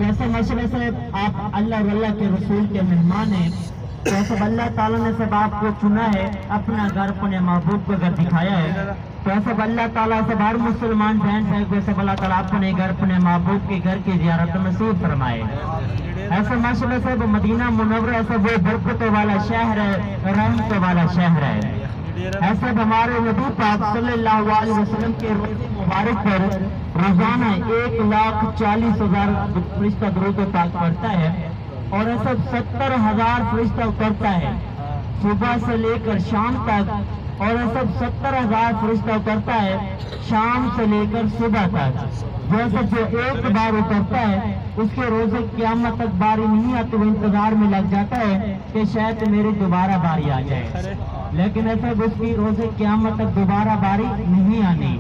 کیسے مشورے سے آپ اللہ اور اللہ کے رسول کے مہمان ہیں، کیسے اللہ تعالیٰ نے سب آپ کو چنا ہے، اپنا گھر اپنے محبوب کو گھر دکھایا ہے، کیسے اللہ تعالیٰ سے ہر مسلمان بہن بھائی کو سب اللہ تعالیٰ اپنے گھر اپنے محبوب کے گھر کی زیارت نصیب فرمائے۔ ایسے ماشاءاللہ سے وہ مدینہ منورہ سے وہ برکتوں والا شہر ہے، رحمتوں والا شہر ہے۔ ایسے ہمارے نبی پاک صلی اللہ علیہ وسلم کے روزے مبارک پر روزانہ 1,40,000 فرشتہ درود و پاک پڑھتا ہے، اور ایسا 70,000 فرشتہ اترتا ہے صبح سے لے کر شام تک، اور ایسا 70,000 فرشتہ اترتا ہے شام سے لے کر صبح تک۔ جیسے جو ایک بار اترتا ہے اس کے روزے قیامت تک باری نہیں آتی، وہ انتظار میں لگ جاتا ہے کہ شاید میری دوبارہ باری آ جائے، لیکن ایسا اس کی روزے قیامت تک دوبارہ باری نہیں آنی۔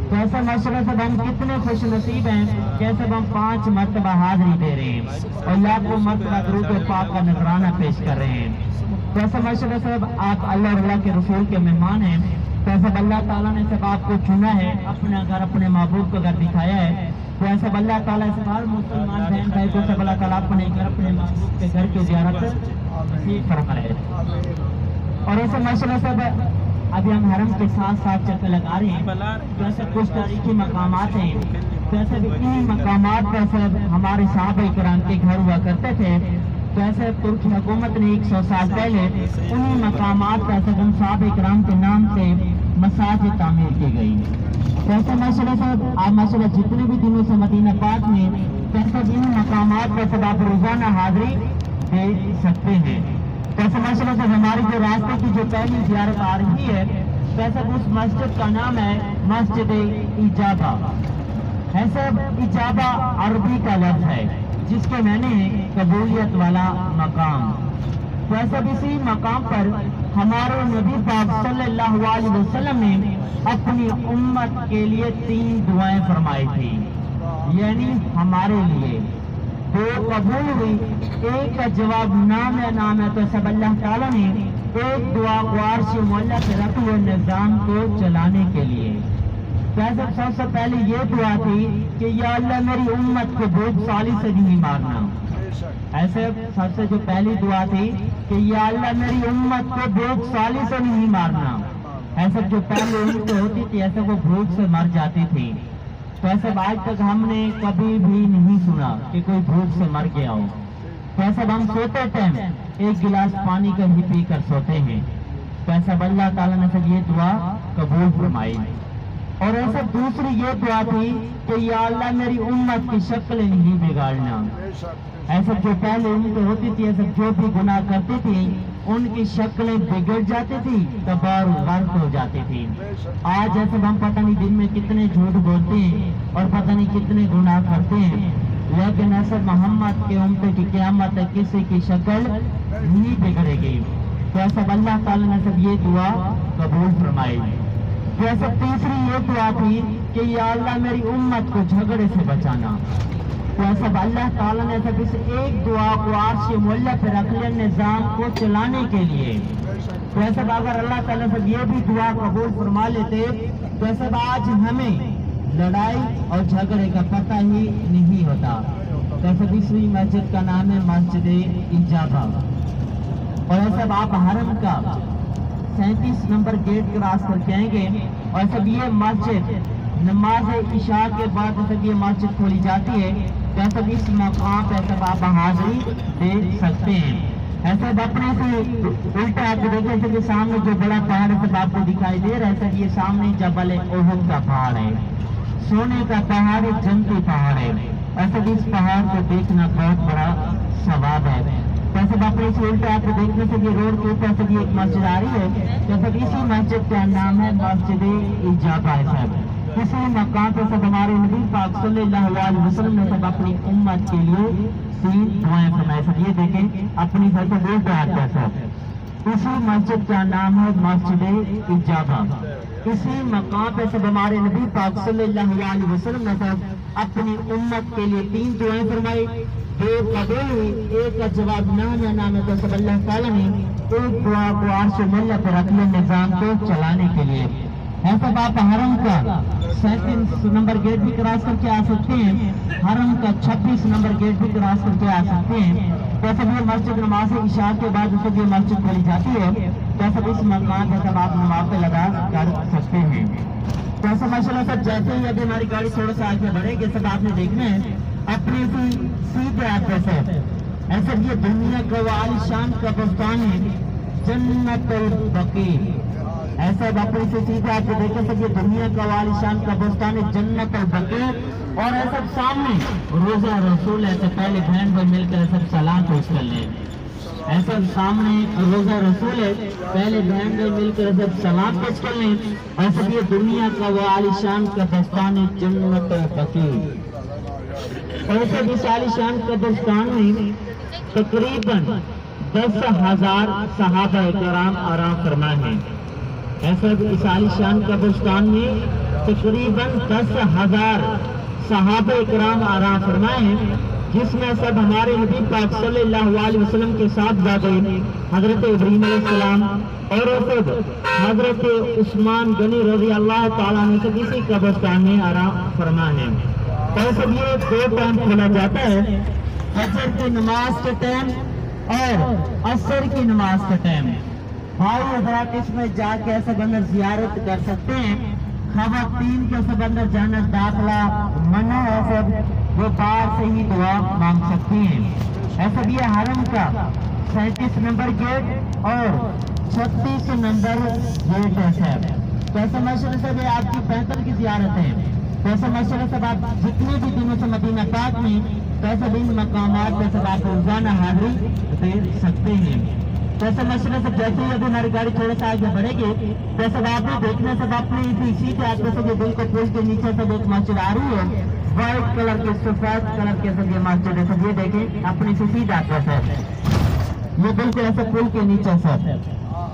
تو ایسا ماشاءاللہ سے ہم کتنے خوش نصیب ہیں کہ ایسے ہم 5 مرتبہ حاضری دے رہے ہیں اور لاکھوں مرتبہ درود و پاک کا نذرانہ پیش کر رہے ہیں۔ تو ایسا ماشاءاللہ سے آپ اللہ اور اللہ کے رسول کے مہمان ہیں، تو ایسا اللہ تعالیٰ نے سب آپ کو چنا ہے، اپنا گھر اپنے محبوب کو گھر دکھایا ہے، تو ایسا اللہ تعالیٰ اس ہر مسلمان بہن بھائی کو سب اللہ تعالیٰ اپنے گھر اپنے محبوب کے گھر کی زیارت نصیب فرمائے۔ اور ایسے ماشاءاللہ صاحب ابھی ہم حرم کے ساتھ ساتھ چکر لگا رہے ہیں، تو ایسے کچھ تاریخی مقامات ہیں، تو ایسے انہی مقامات پر سب ہمارے صحابہ کرام کے گھر ہوا کرتے تھے، تو ایسے ترکی حکومت نے 100 سال پہلے انہی مقامات پر ایسے صحابہ کرام کے نام سے مساجد تعمیر کی گئی۔ تو ایسے ماشاءاللہ صاحب آپ ماشاءاللہ جتنے بھی دنوں سے مدینہ پاک میں ایسے ان مقامات پر سب آپ روزانہ حاضری دے سکتے ہیں۔ ایسے ماشاءاللہ سے ہماری جو راستے کی جو پہلی زیارت آ رہی ہے، ویسے اس مسجد کا نام ہے مسجد اجابہ۔ ایسے اجابہ عربی کا لفظ ہے جس کے معنی ہے قبولیت والا مقام۔ تو ایسے اسی مقام پر ہمارے نبی پاک صلی اللہ علیہ وسلم نے اپنی امت کے لیے 3 دعائیں فرمائی تھی، یعنی ہمارے لیے 2 قبول ہوئی، ایک کا جواب نام ہے، تو سب اللہ تعالیٰ نے ایک دعا کو عرش معلیٰ پہ رکھ لیا نظام کو چلانے کے لیے۔ کیسے سب سے پہلے یہ دعا تھی کہ یا اللہ میری امت کو بھوک سالی سے نہیں مارنا۔ ایسے سب سے جو پہلی دعا تھی کہ یا اللہ میری امت کو بھوک سالی سے نہیں مارنا۔ ایسے جو پہلے امتیں ہوتی تھی ایسے وہ بھوک سے مر جاتی تھی، تو ایسے آج تک ہم نے کبھی بھی نہیں سنا کہ کوئی بھوک سے مر گیا ہو۔ تو ایسے ہم سوتے ٹائم 1 گلاس پانی کا ہی پی کر سوتے ہیں، تو ایسا اللہ تعالیٰ نے سب یہ دعا قبول فرمائی۔ اور ایسا دوسری یہ دعا تھی کہ یا اللہ میری امت کی شکلیں نہیں بگاڑنا۔ ایسا جو پہلے امتیں ہوتی تھی ایسا جو بھی گناہ کرتی تھی ان کی شکلیں بگڑ جاتی تھی، تباہ و غرق ہو جاتی تھی۔ آج ایسے ہم پتہ نہیں دن میں کتنے جھوٹ بولتے ہیں اور پتہ نہیں کتنے گناہ کرتے ہیں، لیکن ایسے محمد کے امت کی قیامت تک کسی کی شکل نہیں بگڑے گی۔ تو ایسا اللہ تعالیٰ نے سب یہ دعا قبول فرمائی۔ تو ایسا تیسری یہ دعا تھی کہ یا اللہ میری امت کو جھگڑے سے بچانا۔ تو ایسا اللہ تعالیٰ نے سب اس ایک دعا کو عرش معلیٰ پہ رکھ لیا نظام کو چلانے کے لیے۔ تو ایسا اگر اللہ تعالیٰ سب یہ بھی دعا قبول فرما لیتے تو ایسا آج ہمیں لڑائی اور جھگڑے کا پتہ ہی نہیں ہوتا۔ تو ایسا دوسری مسجد کا نام ہے مسجد اجابہ، اور ایسا آپ حرم کا 37 نمبر گیٹ کراس کر کے آئیں گے، اور سب یہ مسجد نماز عشاء کے بعد سب یہ مسجد کھولی جاتی ہے، تو ایسا اس مقام پہ سب آپ حاضری دے سکتے ہیں۔ ایسا اپنے سے الٹا آپ دیکھیں ایسا کہ سامنے جو بڑا پہاڑ ہے سب آپ کو دکھائی دے رہا ہے، سب یہ سامنے جبل احد کا پہاڑ ہے، سونے کا پہاڑ ہے، جنتی پہاڑ ہے۔ ایسا کہ اس پہاڑ کو دیکھنا بہت بڑا ثواب ہے۔ ایسے اپنے سے الٹا آپ کو دیکھنے سے یہ روڈ کے اوپر سے بھی ایک مسجد آ رہی ہے، جیسا کہ اسی مسجد کا نام ہے مسجد اجابہ ہے صاحب۔ اسی مقام پہ سب ہمارے نبی پاک صلی اللہ علیہ وسلم نے سب اپنی امت کے لیے 3 دعائیں فرمائے۔ سب یہ دیکھیں اپنی طرف سے روڈ پہ آتا ہے سب، اسی مسجد کا نام ہے مسجد اجابہ۔ اسی مقام پہ سب ہمارے نبی پاک صلی اللہ علیہ وسلم نے سب اپنی امت کے لیے 3 دعائیں فرمائی، 2 قبول ہوئی، ایک کا جواب نام ہے، تو سب اللہ تعالیٰ نے ایک دعا کو عرش معلیٰ پر رکھ لیا نظام کو چلانے کے لیے۔ ایسا آپ حرم کا 37 नंबर गेट भी क्रॉस करके आ सकते हैं, हरम का 26 नंबर गेट भी क्रॉस करके आ सकते हैं। तो सब ये मस्जिद नमाज इशा के बाद सब ये मस्जिद खोली जाती है, तो सब इस मकान पर सब आप नमाज पे लगा कर सकते हैं। तो ऐसा माशाल्लाह सब जैसे ही अभी हमारी गाड़ी थोड़ा सा आगे बढ़ेगी सब आपने देखना है अपने सीधे हाथ से ऐसा ये दुनिया का वो आलिशान कब्रिस्तान है जन्नतुल बकी। ऐसा अपने से सीधे आपको देखे सब ये दुनिया का वो आलिशान कब्रिस्तान है जन्नतुल बकी। और ऐसा सामने रोजा रसूल ऐसे पहले बहन भाई मिलकर सब सलाम पेश कर ले। ऐसा सामने रोजा रसूल है, पहले बहन भाई मिलकर सब सलाम पेश कर ले। ऐसा ये दुनिया का वो आलिशान कब्रिस्तान है जन्नतुल बकी। ऐसे इस आलिशान कब्रिस्तान में तकरीबन 10,000 सहाबा किराम आराम फरमा है। ऐसा इस आलिशान कब्रिस्तान में तकरीबन 10,000 सहाबा किराम आराम फरमाए हैं, जिसमें सब हमारे नबी पाक सल्लल्लाहु अलैहि वसल्लम के साथ जाते हजरत इब्राहीम अलैहिस्सलाम और सब हजरत उस्मान गनी रज़ी अल्लाह ताला ने सब इसी कब्रिस्तान में आराम फरमाए हैं। तो सब ये 2 टाइम खोला जाता है, फजर की नमाज के टाइम और असर की नमाज का टाइम। भाई हजरात इसमें जाके सब अंदर जियारत कर सकते हैं। खवातीन के सब अंदर जाना दाखला मना है, सब वो बाहर से ही दुआ मांग सकती हैं। ऐसा भी है हरम का 37 नंबर गेट और 36 नंबर गेट है सर। तो ऐसा माशाल्लाह सब ये आपकी 65 की जियारत है। तो ऐसा माशाल्लाह सब आप जितने भी दिनों से मदीना पाक में तो ऐसा दिन मकामात पे सब आप रोजाना हाजिरी दे सकते हैं। तो ऐसा माशाल्लाह सब जैसे ही अभी हमारी गाड़ी थोड़ा सा आगे बढ़ेगी तो सब आपने देखना सब अपने इसी के आगे से जो बिल्कुल पुल के नीचे सब एक मस्जिद आ रही है व्हाइट कलर के सफेद कलर के सब ये मस्जिद है। सब ये देखें अपनी से सीधा सर ये बिल्कुल ऐसे पुल के नीचे सर।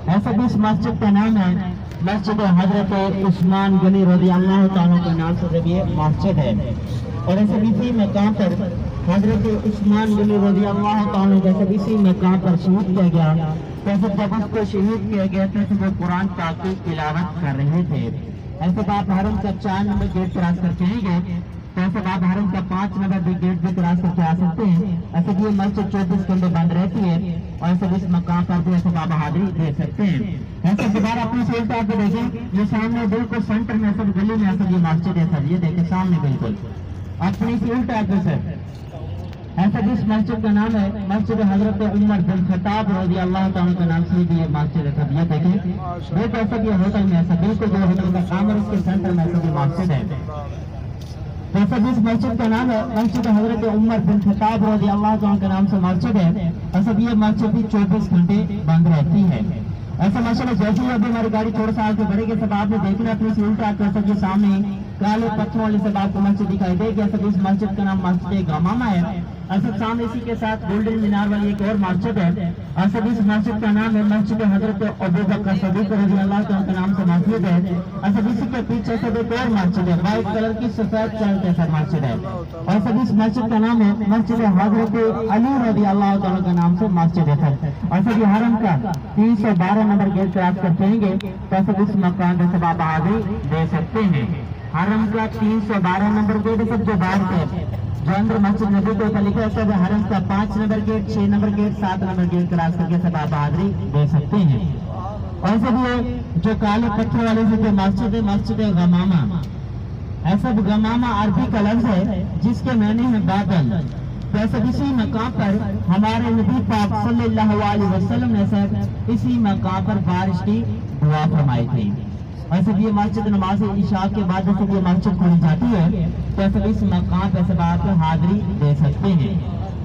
ऐसा भी इस मस्जिद का नाम है मस्जिद हजरत उस्मान गनी रज़ी अल्लाह ताला के नाम से जब ये मस्जिद है। और ऐसे इसी मकाम पर हजरत उस्मान गनी रज़ी अल्लाह ताला जैसे इसी मकाम पर शहीद किया गया। जैसे जब उसको शहीद किया गया था तो वो कुरान पाक की तिलावत कर रहे थे। ऐसे आप हरम का 4 नंबर गेट क्रॉस करके आएंगे तो ऐसे आप हरम का 5 नंबर भी गेट भी क्रॉस करके आ सकते हैं। ऐसे ये मस्जिद 24 घंटे बंद रहती है और ऐसे इस मकाम पर भी ऐसे आप हाजिरी दे सकते हैं। ऐसे दोबारा अपनी सेल्ट आप देखें ये सामने बिल्कुल सेंटर में सब गली में ऐसे ये मस्जिद है सर। ये देखें सामने बिल्कुल अपनी सेल्ट आप सर। ऐसा जिस मस्जिद का नाम है मस्जिद हजरत उमर बिन खत्ताब रज़ी अल्लाह ताला के नाम से भी ये मस्जिद है सब। ये देखें वो कैसा ये होटल में ऐसा बिल्कुल जो होटल का काम है उसके सेंटर में ऐसा ये मस्जिद है। जैसा जिस मस्जिद का नाम है मस्जिद हजरत उमर बिन खत्ताब रज़ी अल्लाह ताला के नाम से मस्जिद है। ऐसा ये मस्जिद भी 24 घंटे बंद रहती है। ऐसा माशाल्लाह जैसे ही अभी हमारी गाड़ी थोड़ा सा आगे बढ़ेगी सब आपने देखना अपनी से उल्टा कर सकते सामने काले पत्थरों वाले सब आपको मस्जिद दिखाई देगी। ऐसा इस मस्जिद का नाम मस्जिद गमामा है। ऐसा सामने इसी के साथ गोल्डन मीनार वाली एक और मस्जिद है। ऐसा इस मस्जिद का नाम है मस्जिद हजरत अबू बकर सिद्दीक रज़ी अल्लाह ताला के नाम से मस्जिद है। ऐसा इसी के पीछे सब एक और मस्जिद है व्हाइट कलर की सफेद कलर के सब मस्जिद है। ऐसा इस मस्जिद का नाम है मस्जिद हजरत अली रज़ी अल्लाह ताला के नाम से मस्जिद है। ऐसा भी हरम का 312 नंबर गेट क्रॉस करते हैं तो ऐसा इस मकान पे सब आप हाजिरी दे सकते हैं। हरम का 312 नंबर गेट सब जो बाहर से जो अंदर मस्जिद नबी के ऊपर लिखा है सब हरम का 5 number gate 6 number gate 7 number gate cross करके सब आप हाजिरी दे सकते हैं। और सब ये जो काले पत्थर वाले से जो मस्जिद है गमामा। ऐसा गमामा अरबी का लफ्ज है जिसके माने हैं बादल। तो ऐसा इसी मकाम पर हमारे नबी पाक सल्लल्लाहु अलैहि वसल्लम ने सर इसी मकाम पर बारिश की दुआ फरमाई थी। ऐसे भी ये मस्जिद नमाज इशा के बाद जैसे ये मस्जिद खोली जाती है तो ऐसे इस मकाम पे सब आप हाजिरी दे सकते हैं।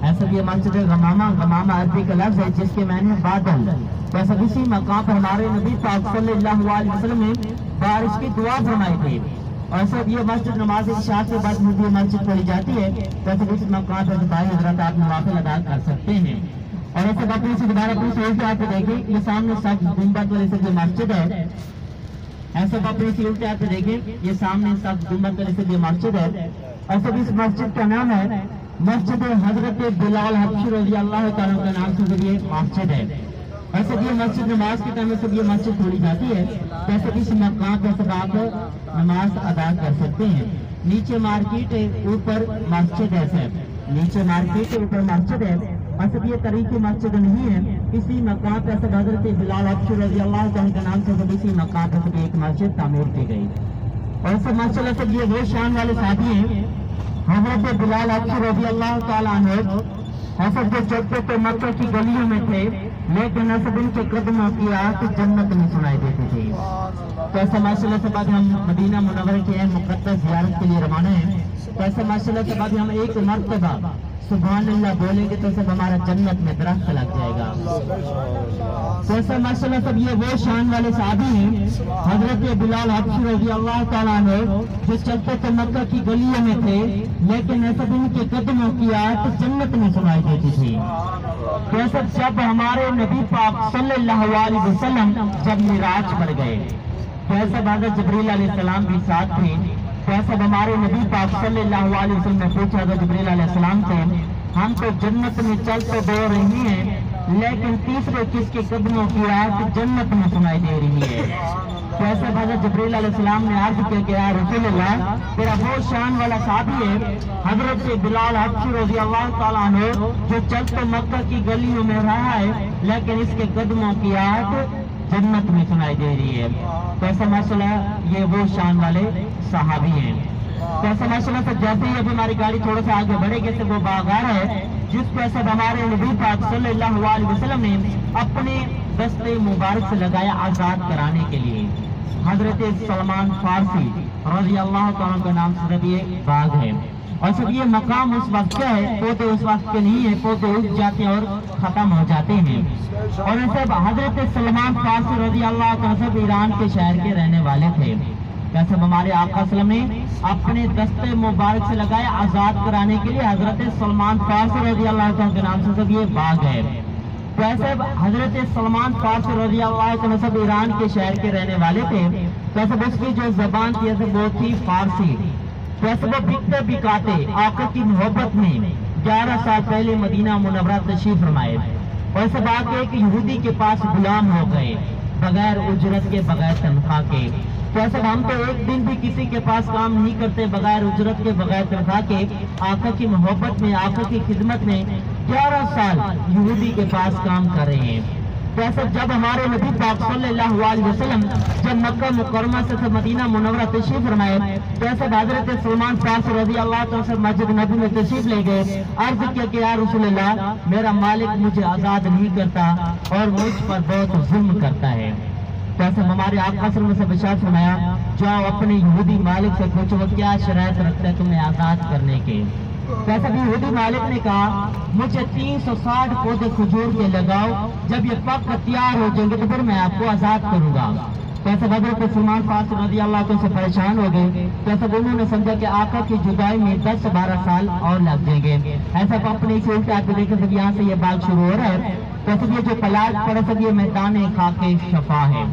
ऐसे भी ये मस्जिद गमामा अरबी का लफ्ज है जिसके माने बादल। तो ऐसे इसी मकाम पर हमारे नबी पाक सल्लल्लाहु अलैहि वसल्लम ने बारिश की दुआ फरमाई थी। और ऐसे ये मस्जिद नमाज इशा के बाद ये मस्जिद खोली जाती है तो ऐसे इस मकाम पर भाई हजरत आप नवाफिल अदा कर सकते हैं। और ऐसे अपनी से दोबारा अपनी सोच के आप देखें ये सामने सब गुंबद वाले से मस्जिद है। ऐसे अपनी सी उल्टे आते देखें ये सामने सब गुंबद वाले से ये मस्जिद है। ऐसे भी इस मस्जिद का नाम है मस्जिद हजरत बिलाल हबशी रज़ी अल्लाह ताला के नाम से ये मस्जिद है। ऐसे भी मस्जिद नमाज के टाइम में सब ये मस्जिद खोली जाती है। कैसे भी इस मकाम पर सब आप नमाज अदा कर सकते हैं। नीचे मार्केट है, ऊपर मस्जिद है, नीचे मार्केट है, ऊपर मस्जिद है। और सब ये तरीके मस्जिद नहीं है, इसी मकाम पर सब हजरत बिलाल हबशी रज़ी अल्लाह तआला के नाम से सब इसी मकाम पर सब एक मस्जिद तामीर की गई। और सब माशाअल्लाह सब ये वो शान वाले साथी हैं हजरत बिलाल हबशी रज़ी अल्लाह तआला अन्हु। ऐसा जो चलते तो मक्का की गलियों में थे, लेकिन सब इनके कदमों की आवाज़ जन्नत में सुनाई देती थी। तो ऐसा माशाअल्लाह से बाद हम मदीना मुनव्वरा के मुक़द्दस ज़ियारत के लिए रवाना हैं। तो ऐसा माशाअल्लाह से बाद हम एक मर्तबा सुभान अल्लाह बोलेंगे तो सब हमारा जन्नत में दरख्त लग जाएगा। तो ऐसा माशाअल्लाह सब ये वो शान वाले साहबी हैं हजरत बिलाल हबशी रज़ी अल्लाह तआला अन्हु, जो चलते तो मक्का की गलियों में थे, लेकिन ऐसा इनके कदमों की आवाज़ जन्नत में सुनाई देती थी। तो ऐसा जब हमारे नबी पाक सल्लल्लाहु अलैहि वसल्लम जब मिराज पर गए, तो ऐसा हज़रत जिब्रील अलैहिस्सलाम भी साथ थे। तो ऐसा हमारे नबी पाक सल्लल्लाहु अलैहि वसल्लम ने पूछा हज़रत जिब्रील अलैहिस्सलाम से, हम तो जन्नत में चल तो दे रही हैं, लेकिन तीसरे किसके कदमों की आवाज़ जन्नत में सुनाई दे रही है। तो ऐसे हज़रत जिब्रील अलैहिस्सलाम ने अर्ज किया कि या रसूलल्लाह, तेरा वो शान वाला साथी है हजरत बिलाल हबशी रज़ी अल्लाह तआला अन्हु, जो चल तो मक्का की गलियों में रहा है, लेकिन इसके कदमों की आवाज़ जन्नत में सुनाई दे रही है। तो ऐसा माशाअल्लाह ये वो शान वाले सहाबी हैं। तो ऐसा माशाअल्लाह से जैसे ही अभी हमारी गाड़ी थोड़ा सा आगे बढ़ेगी से वो बागार है, जिस पर सब हमारे नबी पाक सल्लल्लाहु अलैहि वसल्लम ने अपने दस्ते मुबारक से लगाया आजाद कराने के लिए। हजरत सलमान फारसी रज़ी अल्लाह तआला के नाम से ये बाग है। और सब ये मकाम उस वक्त क्या है, पौधे उस वक्त के नहीं है, पौधे उग जाते हैं और खत्म हो जाते हैं। और सब हजरत सलमान फारसी रज़ी अल्लाह तआला सब ईरान के शहर के रहने वाले थे। कैसे हमारे आका सल्लम ने अपने दस्ते मुबारक से लगाया आजाद कराने के लिए हजरत सलमान फारसी रज़ी अल्लाह तआला के नाम से सब ये बाग है। तो ऐसे हजरत सलमान फारसी रज़ी अल्लाह तआला सब ईरान के शहर के रहने वाले थे। तो ऐसे उसकी जो जबान थी वो थी फारसी। तो ऐसे वो बिकते बिकाते आका की मोहब्बत में 11 साल पहले मदीना मुनव्वरा तशरीफ फरमाए। और ऐसे बात है कि यहूदी के पास गुलाम हो गए बगैर उजरत के, बगैर तनख्वाह के। तो ऐसे हम तो एक दिन भी किसी के पास काम नहीं करते बगैर उजरत के, बगैर तनख्वाह के। आका की मोहब्बत में, आका की खिदमत में 11 साल यहूदी के पास काम कर रहे हैं। तो ऐसे जब हमारे नबी पाक सल्लल्लाहु अलैहि वसल्लम जब मक्का मुकर्रमा से मदीना मुनव्वरा तशरीफ फरमाए, तो ऐसे हजरत सलमान फारसी रज़ी अल्लाह तआला से मस्जिद नबी में तशरीफ ले गए। अर्ज किया कि या रसूलल्लाह, मेरा मालिक मुझे आजाद नहीं करता और मुझ पर बहुत जुल्म करता है। तो ऐसे हमारे आका सल्लल्लाहु अलैहि वसल्लम से बशारत फरमाया, जाओ अपने यहूदी मालिक से पूछो वो क्या शराइत रखता है तुम्हें आजाद करने के। वैसे भी यहूदी मालिक ने कहा, मुझे 360 पौधे खजूर के लगाओ, जब ये पक तैयार हो जाएंगे तो फिर मैं आपको आजाद करूंगा। तो ऐसे हजरत सलमान फारसी रज़ी अल्लाह तआला से परेशान हो गए। तो ऐसा उन्होंने समझा कि आका की जुदाई में 10 से 12 साल और लग जाएंगे। ऐसा अपने से उल्टा आके देखे सब यहाँ से ये बाग शुरू हो रहा है। तो ऐसे ये जो प्लाट पड़ा सब ये मैदान खाके शफा है।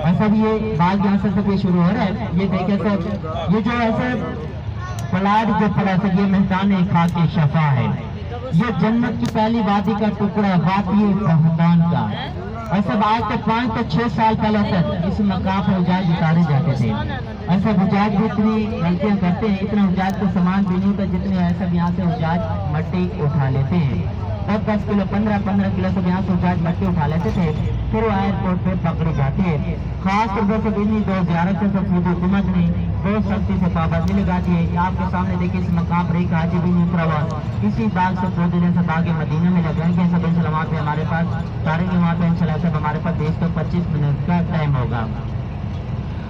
ऐसा भी ये बाग यहाँ से सब ये शुरू हो रहा है। ये देखे सब ये जो ऐसे प्लाट जो पड़ा सब ये मैदान खाके शफा है। ये जन्नत की पहली वादी का टुकड़ा है, वादी बहतान का। ऐसा आज तक 5 से 6 साल पहले तक इस मकाम पर हुजाज उतारे जाते थे। ऐसा हुजाज भी इतनी गलतियां करते हैं, इतना हुजाज का सामान भी नहीं होता जितने ऐसा यहाँ से हुजाज मट्टी उठा लेते हैं। 10 किलो 15 किलो सब यहाँ से हुजाज मट्टी उठा लेते थे, फिर वो एयरपोर्ट पे पकड़ी जाती है। खास तौर पर इन्हीं 2011 से सऊदी हुकूमत ने बहुत सख्ती से पाबंदी लगा दी है कि आपके सामने देखिए इस मकाम पर एक हाजी भी नहीं उतरा हुआ। इसी बाग से 2 दिन से बाग मदीना में लगाएंगे सब इंशाल्लाह। वहाँ पे हमारे पास तारेंगे, वहाँ पे इंशाल्लाह सब हमारे पास 20 से 25 मिनट का टाइम होगा।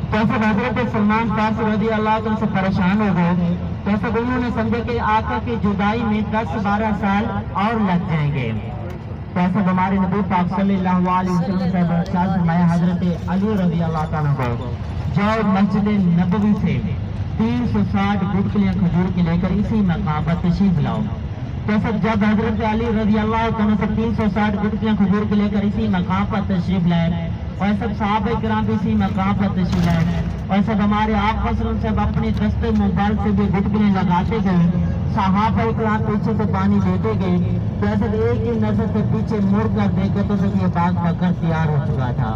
तो ऐसा हजरत सलमान फारसी रज़ी अल्लाह तआला से परेशान हो गए। तो ऐसा उन्होंने समझा कि आका की जुदाई में 10-12 साल और लग जाएंगे। तो ऐसा हमारे नबी पाक सल्लल्लाहु अलैहि वसल्लम से बशारत फरमाया हजरत अली रज़ी अल्लाह तआला को, जाओ मस्जिद नबवी से 360 गुटलियां खजूर के लेकर इसी मकाम पर तशरीफ लाओ। तो ऐसा जब हजरत अली रज़ी अल्लाह तआला से 360 गुटलियां खजूर के लेकर इसी मकाम पर तशरीफ लाए और सब सहाबा किराम भी इसी मकाम पर तशरीफ लाए और सब हमारे आका सल्लल्लाहु अलैहि वसल्लम अपने दस्ते मुबारक से भी गुटलियां लगाते गए। صحابہ اکرام پیچھے سے پانی لیتے گئے تو ایسے ایک ہی نظر سے پیچھے مڑ کر دیکھے تو سب یہ باغ پکڑ تیار ہو چکا تھا.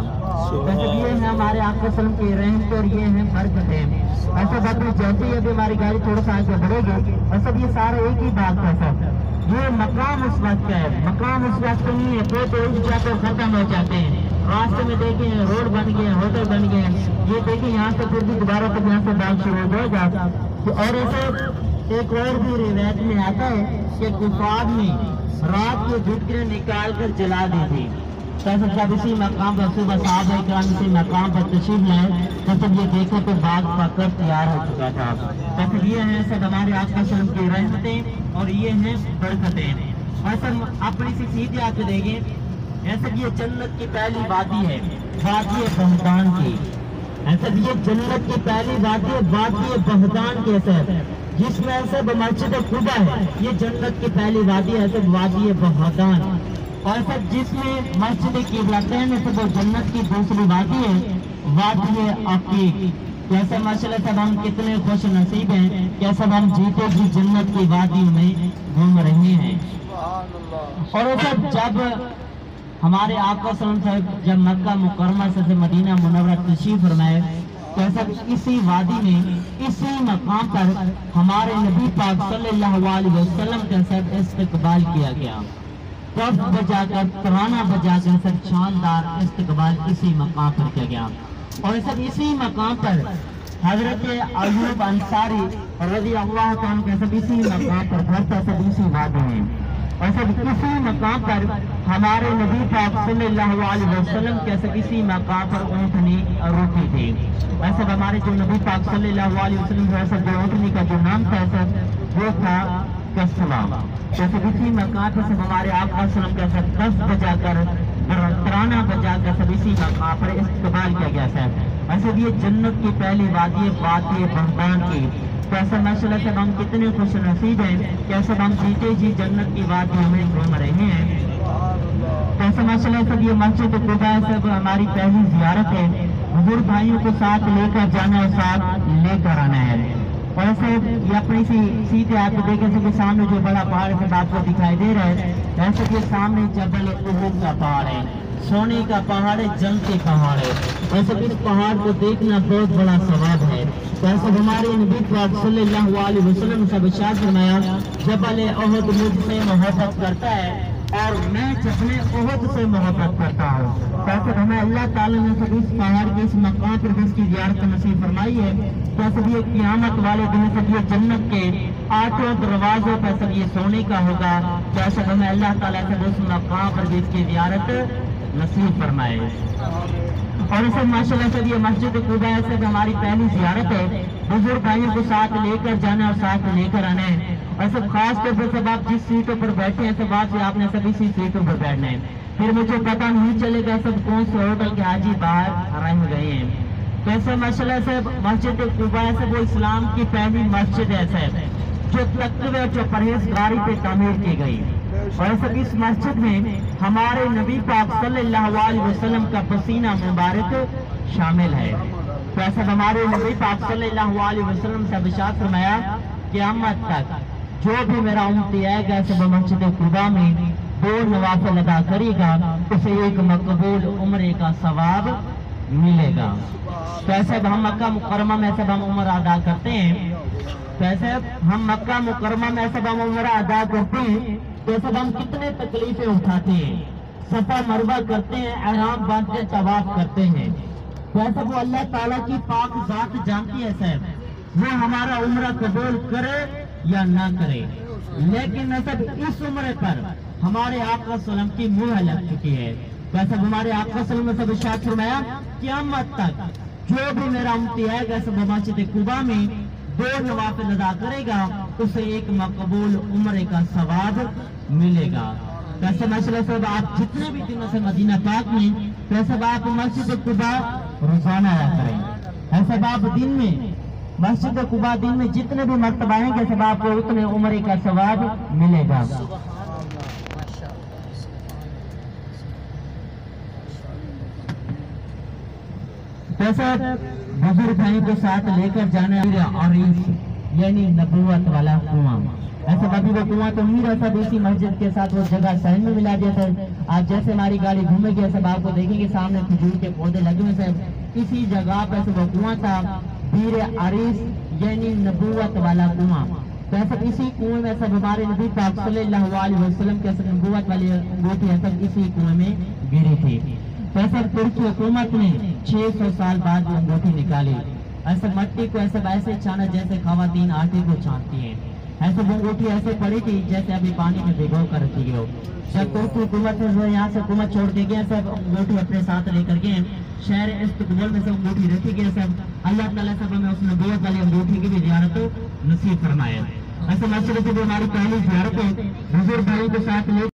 ویسے یہ ہے ہمارے آقا صلی اللہ علیہ وسلم کی رحمت اور یہ ہے برکتیں. ایسا بات میں جیسے ہی ابھی ہماری گاڑی تھوڑا سا آگے بڑھے گی اور سب یہ سارا ایک ہی باغ تھا. سب یہ مقام اس وقت کا ہے, مقام اس وقت نہیں ہے. کوئی تو اس جاتے ختم ہو جاتے ہیں, راستے میں دیکھیں روڈ بن گئے, ہوٹل بن گئے, یہ دیکھیں یہاں سے پھر بھی دوبارہ تک یہاں سے باغ شروع ہو جائے. اور ایسے ایک اور بھی روایت میں آتا ہے کہ کفار نے رات کو جھٹکیاں نکال کر جلا دی تھی. جب اسی مقام پر صبح صحابہ اکرام اسی مقام پر تشریف لائے تو سب یہ دیکھو تو باغ پکڑ تیار ہو چکا تھا. تو یہ ہیں سب ہمارے آقا صلی اللہ علیہ وسلم کی رحمتیں اور یہ ہیں برکتیں. ایسا اپنی سی سیدھے آ کے دیکھیں, ایسا یہ جنت کی پہلی وادی ہے, وادی بہدان کی. ایسا یہ جنت کی پہلی وادی ہے, وادی بہدان کی ایسا جس میں ایسا مسجد قبا ہے, یہ جنت کی پہلی وادی ہے, ایسا وادی بہدان. اور سب جس میں مسجد قبلتین ہے سب وہ جنت کی دوسری وادی ہے, وادی عقیق. جیسے ماشاءاللہ سب ہم کتنے خوش نصیب ہیں کہ سب ہم جیتے جی جنت کی وادی میں گھوم رہے ہیں. اور سب جب ہمارے آقا صلی اللہ علیہ وسلم جب مکہ مکرمہ سے مدینہ منورہ تشریف فرمائے تو سب اسی وادی میں اسی مقام پر ہمارے نبی پاک صلی اللہ علیہ وسلم کا سب استقبال کیا گیا. تب بجا کر ترانہ بجا کر سب شاندار استقبال اسی مقام پر کیا گیا. اور سب اسی مقام پر حضرت ایوب انصاری رضی اللہ عنہ کے سب اسی مقام پر گھرتا سب اسی وادی میں. اور سب اسی مقام پر ہمارے نبی پاک صلی اللہ علیہ وسلم کے سب اسی مقام پر اونٹنی روکی تھی. ایسے ہمارے جو نبی پاک صلی اللہ علیہ وسلم ہے سب جو اونٹنی کا جو نام تھا سب وہ تھا کسلا. جیسے اسی مقام پر سب ہمارے آقا صلی اللہ علیہ وسلم کا سب دس بجا کر ترانہ بجا کر سب اسی مقام پر استقبال کیا گیا ہے. ایسے یہ جنت کی پہلی وادی وادی بہدان کی. تو ایسا ماشاءاللہ سے ہم کتنے خوش نصیب ہیں کہ ایسا ہم جیتے جی جنت کی وادی ہمیں گھوم رہے ہیں. تو ایسا ماشاءاللہ سب یہ مسجد قباء سب ہماری پہلی زیارت ہے. بزرگ بھائیوں کو ساتھ لے کر جانا اور ساتھ لے کر آنا ہے. اور ایسے یہ اپنی سیدھے آپ کو دیکھیں سب کے سامنے جو بڑا پہاڑ سب آپ کو دکھائی دے رہا ہے, ایسے یہ سامنے جبل احد کا پہاڑ ہے, سونے کا پہاڑ ہے, جنگ کے پہاڑ ہے. ایسے اس پہاڑ کو دیکھنا بہت بڑا ثواب ہے. ایسے ہمارے نبی پاک صلی اللہ علیہ وسلم سب ارشاد فرمایا جبل احد مجھ سے محبت کرتا ہے اور میں جبل احد سے محبت کرتا ہوں. ایسے ہمیں اللہ تعالیٰ نے سب اس پہاڑ کے اس مقام پر اس کی زیارت نصیب فرمائی ہے. تو سب یہ قیامت والے دن سب یہ جنت کے 8 دروازوں پر سب یہ سونے کا ہوگا. تو ایسے ہمیں اللہ تعالیٰ سے اس مقام پر اس کی زیارت نصیب فرمائے. اور اسے ماشاءاللہ سے یہ مسجد قباء سے ہماری پہلی زیارت ہے. بزرگ بھائیوں کو ساتھ لے کر جانا اور ساتھ لے کر آنا ہے. اور سب خاص طور پر سب آپ جس سیٹوں پر بیٹھے ہیں سب آپ نے سب اسی سیٹوں پر بیٹھنا ہے. پھر مجھے پتہ نہیں چلے گا سب کون سے ہوٹل کے حاجی باہر رہ گئے ہیں. تو ایسے ماشاءاللہ سے مسجد قباء سے وہ اسلام کی پہلی مسجد ہے جو تقوی اور جو پرہیزگاری پہ تعمیر کی گئی. اور سب اس مسجد میں ہمارے نبی پاک صلی اللہ علیہ وسلم کا پسینہ مبارک شامل ہے. تو ایسا ہمارے نبی پاک صلی اللہ علیہ وسلم سے ارشاد فرمایا قیامت تک جو بھی میرا امتی آئے گا سب مسجد قباء میں 2 نوافل ادا کرے گا اسے ایک مقبول عمرے کا ثواب ملے گا. تو ایسے ہم مکہ مکرمہ میں سب ہم عمرہ ادا کرتے ہیں. تو ایسے ہم مکہ مکرمہ میں سب ہم عمرہ ادا کرتے ہیں. تو سب ہم کتنے تکلیفیں اٹھاتے ہیں, صفا مروہ کرتے ہیں, احرام باندھتے ہیں, طواف کرتے ہیں. تو ایسا وہ اللہ تعالیٰ کی پاک ذات جانتی ہے صاحب وہ ہمارا عمرہ قبول کرے یا نہ کرے. لیکن سب اس عمرے پر ہمارے آقا صلی اللہ علیہ وسلم کی مہر لگ چکی ہے. ویسے ہمارے آقا صلی اللہ علیہ وسلم نے سب ارشاد فرمایا قیامت تک جو بھی میرا امتی آئے گا سب مسجد قباء میں 2 نوافل ادا کرے گا اسے ایک مقبول عمرے کا ثواب ملے گا. ویسے ماشاءاللہ صاحب آپ جتنے بھی دنوں سے مدینہ پاک میں ویسے آپ مسجد قباء روزانہ آیا کریں. ایسے آپ دن میں مسجد قباء دن میں جتنے بھی مرتبہ آئیں گے سب آپ کو اتنے عمرے کا ثواب ملے گا. ویسے بزرگ بھائی کو ساتھ لے کر جانا اور یعنی نبوت والا کنواں ایسے ابھی وہ کنواں تو نہیں رہتا اسی مسجد کے ساتھ وہ جگہ شہر میں ملا دیا تھا. آج جیسے ہماری گاڑی گھومے گی ایسے آپ کو دیکھیں گے سامنے کھجور کے پودے لگے ہوئے تھے. اسی جگہ پہ ایسے وہ کنواں تھا بیر عریس یعنی نبوت والا کنواں. تو ایسا اسی کنویں میں سب ہمارے نبی پاک صلی اللہ علیہ وسلم کے نبوت والی انگوٹھی سب اسی کنویں میں گری تھی. تو ایسا ترکی حکومت نے 600 سال بعد وہ انگوٹھی نکالی. ایسے مٹی کو ایسے چھانا جیسے خواتین آٹے کو چھانتی ہیں. ایسے وہ انگوٹھی ایسے پڑی تھی جیسے ابھی پانی میں بھگو کر رکھی گئی ہو. جب ترکی حکومت نے یہاں سے حکومت چھوڑ کے گیا سب انگوٹھی اپنے ساتھ لے کر گئے شہر استقبال میں سے انگوٹھی رکھی گئی. سب اللہ تعالیٰ سب ہمیں اس نبوت والی انگوٹھی کی بھی زیارت نصیب فرمائے. ایسے مسجد کی ہماری پہلی زیارت ہے حضور بھائی کے ساتھ لے